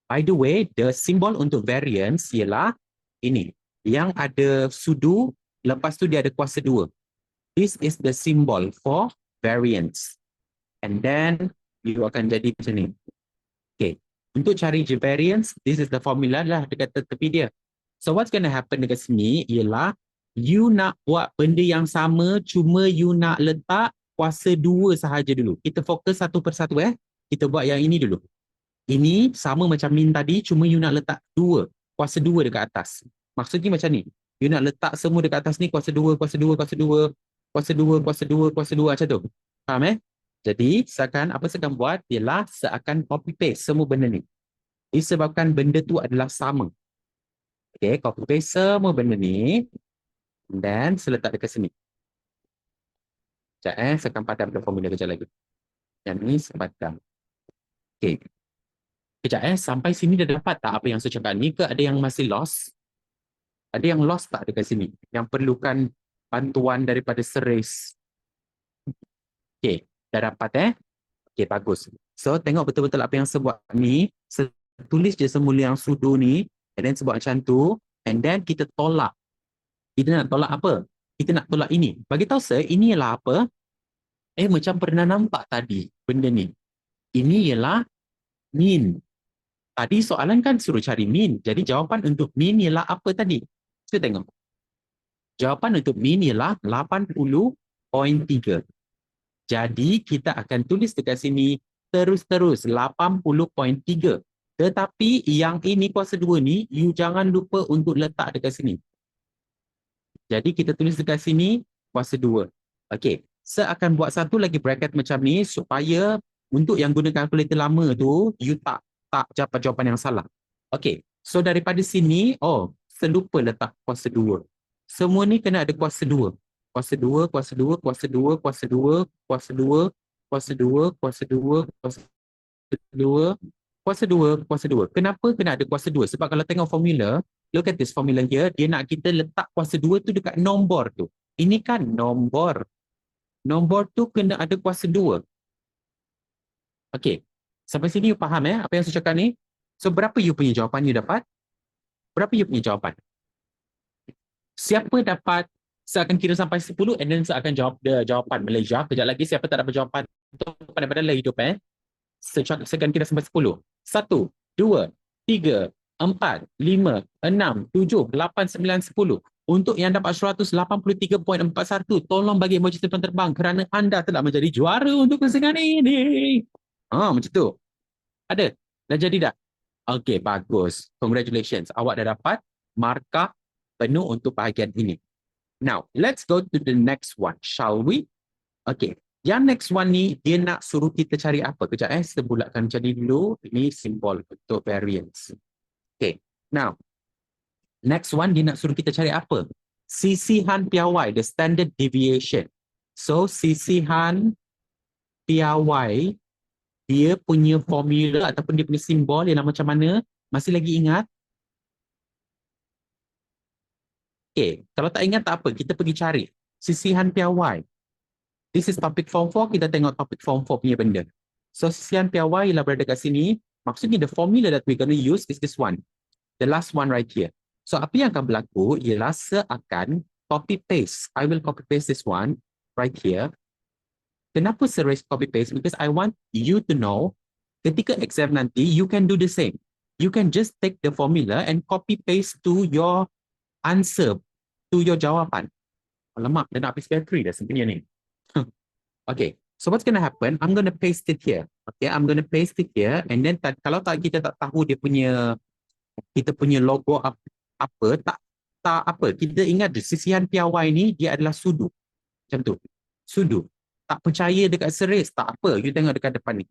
By the way, the symbol untuk variance ialah ini. Yang ada sudu, lepas tu dia ada kuasa 2. This is the symbol for variance. And then, you akan jadi macam ni. Okay, untuk cari je variance, this is the formula lah dekat tepi dia. So, what's going to happen dekat sini ialah you nak buat benda yang sama, cuma you nak letak kuasa 2 sahaja dulu. Kita fokus satu persatu Kita buat yang ini dulu. Ini sama macam min tadi, cuma you nak letak 2, kuasa 2 dekat atas. Maksudnya macam ni. You nak letak semua dekat atas ni kuasa 2, kuasa 2, kuasa 2, kuasa 2, kuasa 2, kuasa 2 macam tu. Faham Jadi, saya akan buat ialah saya akan copy paste semua benda ni. Disebabkan benda tu adalah sama. Okay, copy paste semua benda ni. Dan saya letak dekat sini. Sekejap saya akan padamkan formula kejap lagi. Yang ni saya padam. Okay. Kejap sampai sini dah dapat tak apa yang saya cakap ni ke ada yang masih lost? Ada yang lost tak dekat sini? Yang perlukan bantuan daripada seris. Okay, dah dapat Okay, bagus. So, tengok betul-betul apa yang saya buat ni. Saya tulis je semula yang sudu ni. And then saya buat macam tu. And then kita tolak. Kita nak tolak apa? Kita nak tolak ini. Bagi tahu saya, ini ialah apa? Macam pernah nampak tadi benda ni. Ini ialah min. Tadi soalan kan suruh cari min. Jadi jawapan untuk min ialah apa tadi? Kita tengok. Jawapan untuk min ialah 80.3. Jadi kita akan tulis dekat sini terus-terus 80.3. Tetapi yang ini kuasa 2 ni, you jangan lupa untuk letak dekat sini. Jadi kita tulis dekat sini kuasa 2. Okey, saya akan buat satu lagi bracket macam ni supaya untuk yang guna kalkulator lama tu you tak dapat jawapan yang salah. Okey, so daripada sini, saya lupa letak kuasa 2. Semua ni kena ada kuasa 2. Kuasa 2, kuasa 2, kuasa 2, kuasa 2, kuasa 2, kuasa 2, kuasa 2, kuasa 2, kuasa 2, kuasa 2. Kenapa kena ada kuasa 2? Sebab kalau tengok formula, look at this formula here, dia nak kita letak kuasa 2 tu dekat nombor tu. Ini kan nombor. Nombor tu kena ada kuasa 2. Okey. Sampai sini you faham apa yang saya cakap ni? So berapa you punya jawapan you dapat? Berapa you punya jawapan? Siapa dapat, saya akan kira sampai 10 and then saya akan jawab jawapan Malaysia. Kejap lagi siapa tak dapat jawapan tu pandai-pandai hidup Saya akan kira sampai 10. 1, 2, 3, 4, 5, 6, 7, 8, 9, 10. Untuk yang dapat 183.41, tolong bagi emoji terbang kerana anda telah menjadi juara untuk kesenangan ini. Macam tu. Ada? Dah jadi tak? Okay, bagus. Congratulations. Awak dah dapat markah penuh untuk bahagian ini. Now, let's go to the next one, shall we? Okay. Yang next one ni, dia nak suruh kita cari apa? Kejap saya bulatkan macam ni dulu. Ini simbol untuk variance. Okay. Now, next one, dia nak suruh kita cari apa? Sisihan piawai, the standard deviation. So, sisihan piawai, dia punya formula ataupun dia punya simbol ialah macam mana? Masih lagi ingat? Okay, kalau tak ingat tak apa, kita pergi cari. Sisihan piawai. This is topic form 4, kita tengok topic form 4 punya benda. So, sisihan piawai ialah berada kat sini. Maksudnya, the formula that we're going to use is this one. The last one right here. So, apa yang akan berlaku ialah seakan copy paste. I will copy paste this one right here. Kenapa series copy paste? Because I want you to know ketika exam nanti, you can do the same. You can just take the formula and copy paste to your answer, to your jawapan. Alamak, dah nak habis battery dah sebenarnya ni. Okay, so what's going to happen? I'm going to paste it here. Okay, I'm going to paste it here. And then kalau kita tak tahu dia punya, kita punya logo apa, tak apa. Kita ingat je, sisihan piawai ni dia adalah sudu. Macam tu. Sudu. Tak percaya dekat series, tak apa. You tengok dekat depan ni.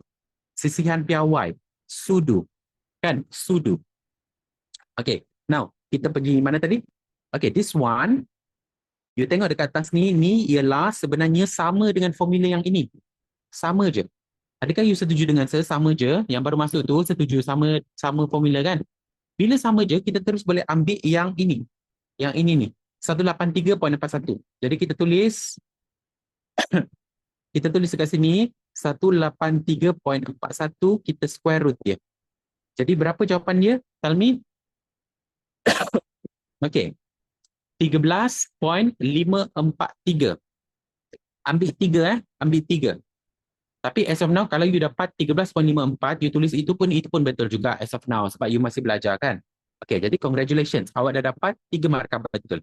Sisihan piawai. Sudu. Kan? Sudu. Okay, now kita pergi mana tadi? Okay, this one. You tengok dekat atas ni ialah sebenarnya sama dengan formula yang ini. Sama je. Adakah you setuju dengan saya? Sama je. Yang baru masuk tu setuju sama formula kan? Bila sama je, kita terus boleh ambil yang ini. Yang ini ni. 183.41. Jadi kita tulis dekat sini 183.41, kita square root dia. Jadi berapa jawapan dia? Tell me. Okay. 13.543. Ambil 3 ambil 3. Tapi as of now, kalau you dapat 13.54, you tulis itu pun betul juga as of now sebab you masih belajar kan. Okay, jadi congratulations. Awak dah dapat 3 markah betul.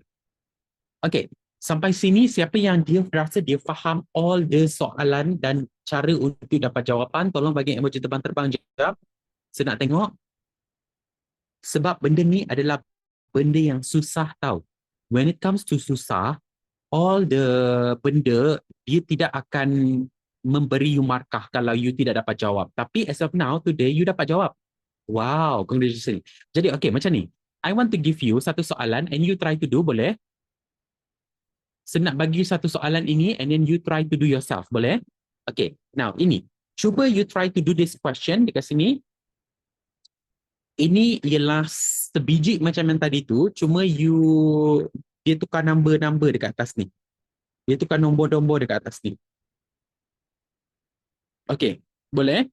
Okay, sampai sini siapa yang dia rasa dia faham all the soalan dan cara untuk dapat jawapan, tolong bagi emoji terbang-terbang jawab. Saya nak tengok. Sebab benda ni adalah benda yang susah tau. When it comes to susah, all the benda dia tidak akan memberi you markah kalau you tidak dapat jawab. Tapi as of now, today, you dapat jawab. Wow, congratulations. Jadi, okay, macam ni. I want to give you satu soalan and you try to do, boleh? Saya nak bagi satu soalan ini and then you try to do yourself, boleh? Okay, now ini. Cuba you try to do this question dekat sini. Ini ialah sebiji macam yang tadi tu, cuma dia tukar number-number dekat atas ni. Dia tukar nombor-nombor dekat atas ni. Okay, boleh?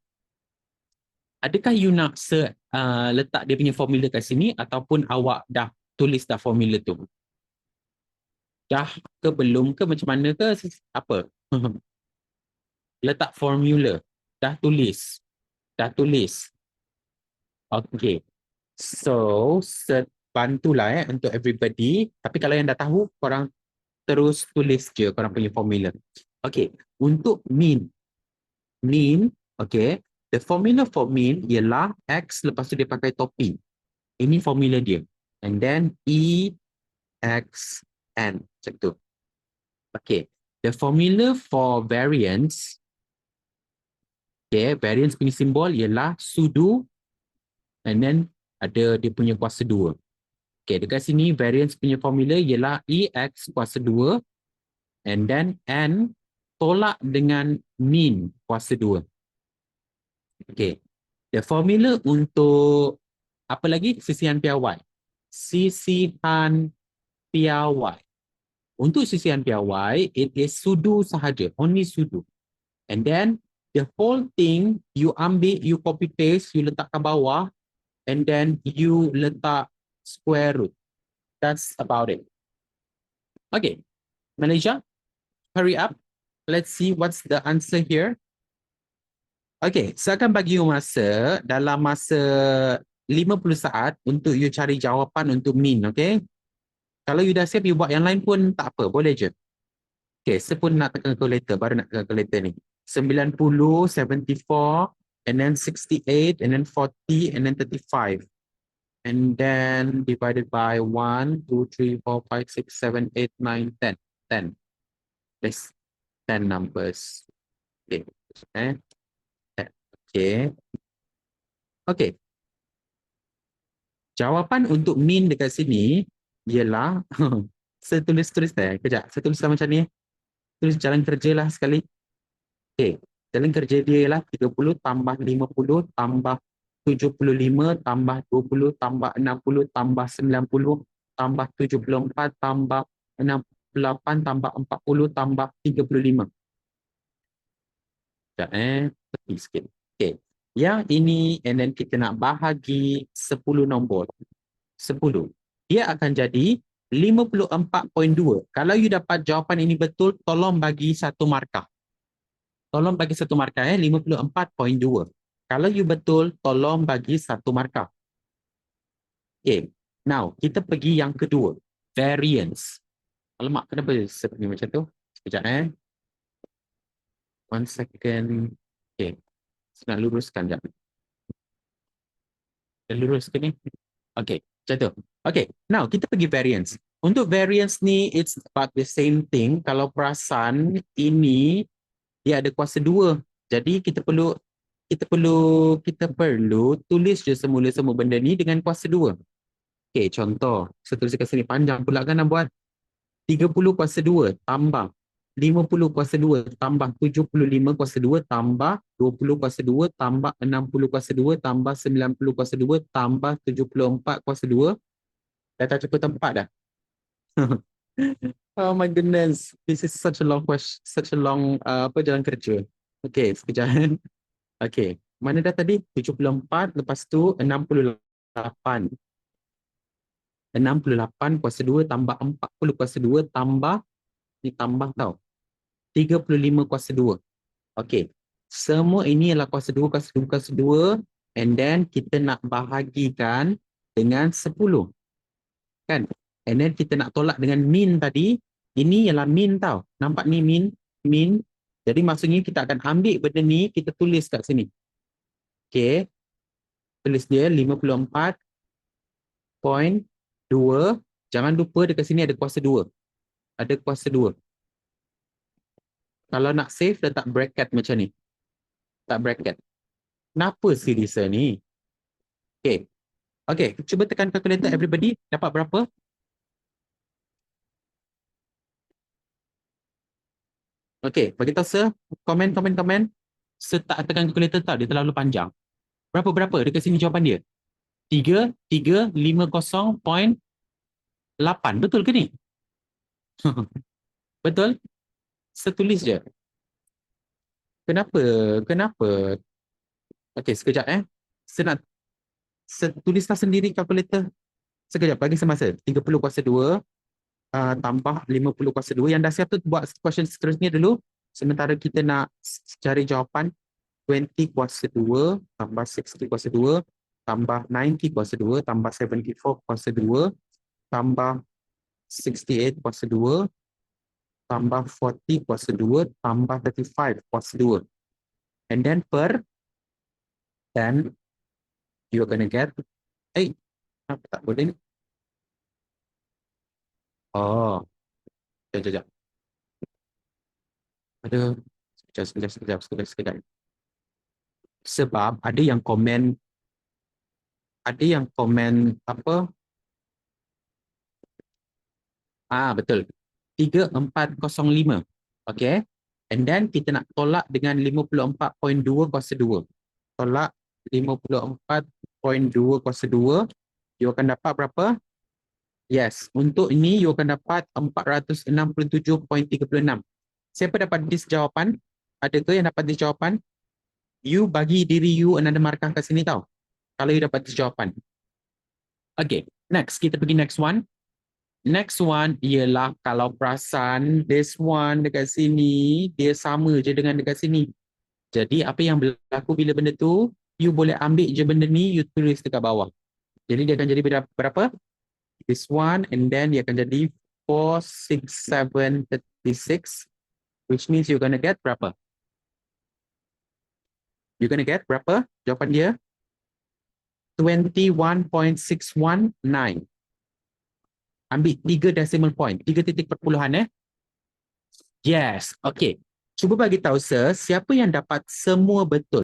Adakah you nak letak dia punya formula kat sini ataupun awak dah tulis dah formula tu? Dah ke belum ke macam mana ke apa? Letak formula. Dah tulis. Dah tulis. Okay. So, bantulah untuk everybody. Tapi kalau yang dah tahu, korang terus tulis je korang punya formula. Okay. Untuk mean. Mean, okay. The formula for mean ialah X lepas tu dia pakai topi. Ini formula dia. And then E, X, N. Macam tu. Okay. The formula for variance, okay, variance punya simbol ialah sudu and then ada dia punya kuasa 2. Okay, dekat sini variance punya formula ialah EX kuasa 2 and then N tolak dengan mean kuasa 2. Okay, the formula untuk apa lagi? Sisihan piawai. Sisihan piawai. Untuk sisihan piawai, it is sudu sahaja, only sudu. And then the whole thing you ambil, you copy paste, you letakkan bawah and then you letak square root. That's about it. Okay, Malaysia, hurry up. Let's see what's the answer here. Okay, saya akan bagi you masa dalam masa 50 saat untuk you cari jawapan untuk mean, okay? Kalau you dah siap, you buat yang lain pun tak apa, boleh je. Okay, saya pun nak tekan calculator, baru nak tekan calculator ni. 90, 74, and then 68, and then 40, and then 35. And then divided by 1, 2, 3, 4, 5, 6, 7, 8, 9, 10. 10. Yes, 10 numbers. Okay. Eh? 10. Okay. Okay. Jawapan untuk min dekat sini ialah saya tulis kejap. Saya tulis macam ni. Tulis jalan kerja lah sekali. Okay. Jalan kerja dia ialah 30 tambah 50 tambah 75 tambah 20 tambah 60 tambah 90 tambah 74 tambah 68 tambah 40 tambah 35. Sekejap tepi sikit. Okay. Yang ini and then kita nak bahagi 10 nombor. 10. Dia akan jadi 54.2. Kalau you dapat jawapan ini betul, tolong bagi satu markah. Tolong bagi satu markah 54.2. Kalau you betul, tolong bagi satu markah. Okay. Now, kita pergi yang kedua. Variance. Alamak, kenapa saya pergi macam tu? Sekejap 1 second. Okay. Saya nak luruskan sekejap. Saya luruskan ni. Okay, macam tu. Okay, now kita pergi variance. Untuk variance ni, it's about the same thing. Kalau perasan, ini dia ada kuasa 2. Jadi kita perlu tulis je semula benda ni dengan kuasa 2. Okay, contoh. Saya tulis kat sini panjang pula kan nak buat. 30 kuasa 2 tambah 50 kuasa 2 tambah 75 kuasa 2 tambah 20 kuasa 2 tambah 60 kuasa 2 tambah 90 kuasa 2 tambah 74 kuasa 2. Dah tak cukup tempat dah. Oh my goodness. This is such a long question, such a long jalan kerja. Okay, sekejap. Okay, mana dah tadi? 74, lepas tu 68. 68 kuasa 2 tambah 40 kuasa 2 tambah, ni tambah tau, 35 kuasa 2. Okay, semua ini adalah kuasa 2, kuasa 2, kuasa 2, and then kita nak bahagikan dengan 10. Kan? And then kita nak tolak dengan min tadi. Ini ialah min tau. Nampak ni min? Min. Jadi maksudnya kita akan ambil benda ni, kita tulis kat sini. Okay. Tulis dia 54.2. Jangan lupa dekat sini ada kuasa 2. Ada kuasa 2. Kalau nak save, letak bracket macam ni. Tak bracket. Kenapa series ni? Okay. Okay. Cuba tekan calculator everybody. Dapat berapa? Okay, beritahu sir, komen. Tak tekan calculator tau, dia terlalu panjang. Berapa dekat sini jawapan dia? 3350.8. Betul ke ni? Betul? Setulis je. Kenapa? Okay, sekejap Saya nak tulislah sendiri kalkulator. Sekejap, bagi semasa. 30 kuasa 2 tambah 50 kuasa 2. Yang dah siap tu buat question seterusnya dulu. Sementara kita nak cari jawapan. 20 kuasa 2 tambah 60 kuasa 2 tambah 90 kuasa 2 tambah 74 kuasa 2 tambah 68 kuasa 2 tambah 40 kuasa 2 tambah 35 kuasa 2. And then you're gonna get apa tak boleh ni? Oh, sekejap. Ada sekejap. Sebab ada yang komen apa? Betul. 3405. Okay. And then kita nak tolak dengan 54.2 kuasa 2. Tolak 54.2 kuasa 2. You akan dapat berapa? Yes. Untuk ini, you akan dapat 467.36. Siapa dapat this jawapan? Ada ke yang dapat this jawapan? You bagi diri you another markah kat sini tau. Kalau you dapat this jawapan. Okay. Next. Kita pergi next one. Next one ialah kalau perasan this one dekat sini, dia sama je dengan dekat sini. Jadi apa yang berlaku bila benda tu, you boleh ambil je benda ni, you tulis dekat bawah. Jadi dia akan jadi berapa? This one, and then dia akan jadi 46736, which means you're gonna get berapa? You gonna get berapa jawapan dia? 21.619. Ambil 3 decimal point, 3 titik perpuluhan Yes, okay. Cuba bagi tahu sir, siapa yang dapat semua betul?